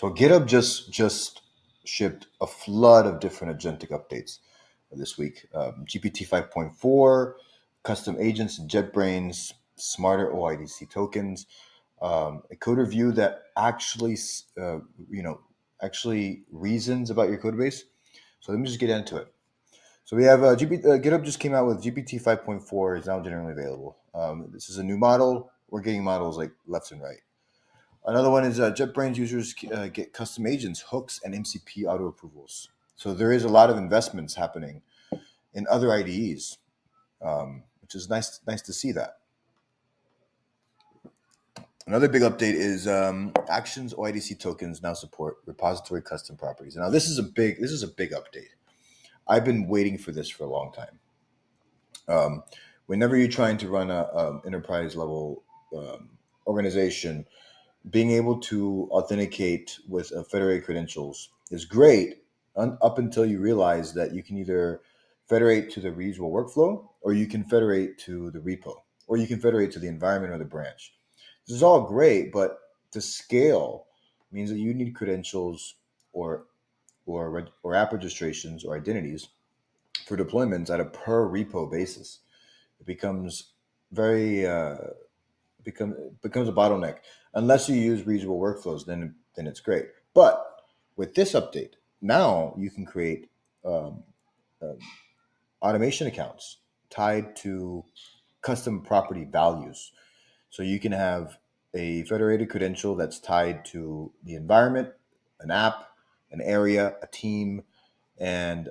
So GitHub just shipped a flood of different agentic updates this week. GPT 5.4, custom agents, JetBrains, smarter OIDC tokens, a code review that actually, actually reasons about your code base. So let me just get into it. So we have GitHub just came out with GPT 5.4 is now generally available. This is a new model. We're getting models like left and right. Another one is JetBrains users get custom agents, hooks, and MCP auto approvals. So there is a lot of investments happening in other IDEs, which is nice to see that. Another big update is Actions OIDC tokens now support repository custom properties. Now this is a big update. I've been waiting for this for a long time. Whenever you're trying to run a enterprise level organization, being able to authenticate with federated credentials is great up until you realize that you can either federate to the reusable workflow, or you can federate to the repo, or you can federate to the environment or the branch. This is all great, but to scale means that you need credentials or app registrations or identities for deployments at a per repo basis. It becomes very becomes a bottleneck. Unless you use reusable workflows, then it's great. But with this update, now you can create automation accounts tied to custom property values. So you can have a federated credential that's tied to the environment, an app, an area, a team, and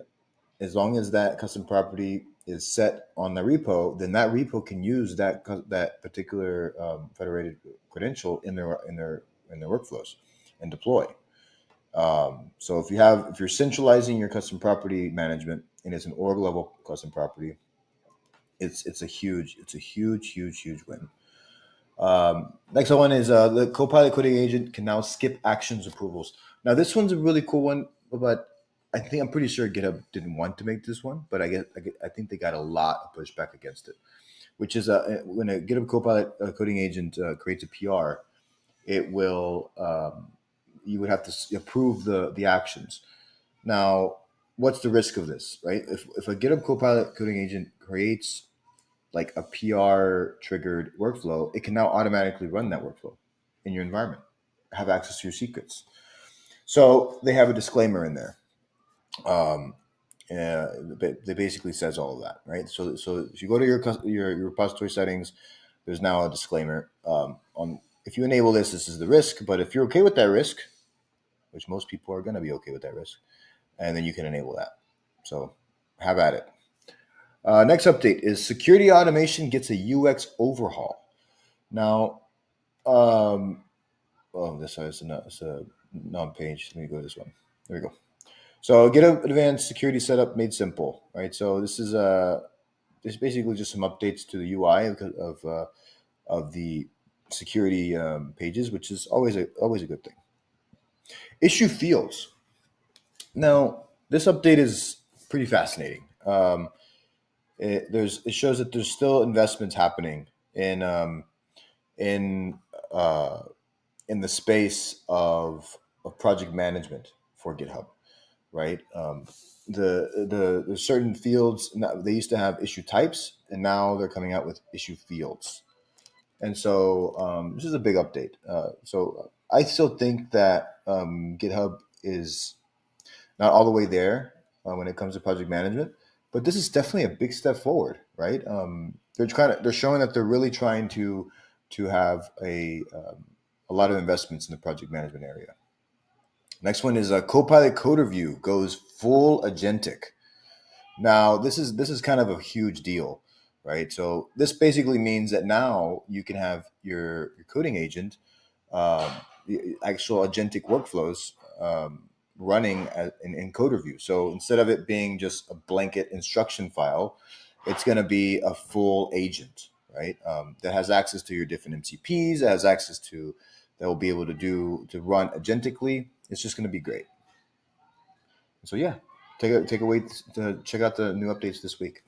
as long as that custom property is set on the repo, then that repo can use that particular federated credential in their workflows and deploy. So if you're centralizing your custom property management and it's an org level custom property, it's a huge win. Next one is the Copilot coding agent can now skip actions approvals. Now this one's a really cool one, but I'm pretty sure GitHub didn't want to make this one, but I think they got a lot of pushback against it, which is when a GitHub Copilot coding agent creates a PR, it will you would have to approve the actions. Now, what's the risk of this, right? If a GitHub Copilot coding agent creates like a PR triggered workflow, it can now automatically run that workflow in your environment, have access to your secrets. So they have a disclaimer in there. They basically says all of that, right? So if you go to your repository settings, there's now a disclaimer on if you enable this is the risk. But if you're okay with that risk, which most people are going to be okay with that risk, and then you can enable that. So have at it. Next update is security automation gets a UX overhaul. Now, this is a non-page. Let me go to this one. There we go. So GitHub Advanced Security Setup made simple, right? So this is basically just some updates to the UI of the security pages, which is always a good thing. Issue fields. Now, this update is pretty fascinating. It shows that there's still investments happening in the space of project management for GitHub, right? The certain fields, they used to have issue types, and now they're coming out with issue fields. And so this is a big update. So I still think that GitHub is not all the way there when it comes to project management, but this is definitely a big step forward, right? They're showing that they're really trying to have a lot of investments in the project management area. Next one is a Copilot code review goes full agentic. Now this is kind of a huge deal, right? So this basically means that now you can have your coding agent, the actual agentic workflows running in code review. So instead of it being just a blanket instruction file, it's going to be a full agent, right? That has access to your different MCPs, that will be able to run agentically. It's just going to be great. So yeah, take a wait to check out the new updates this week.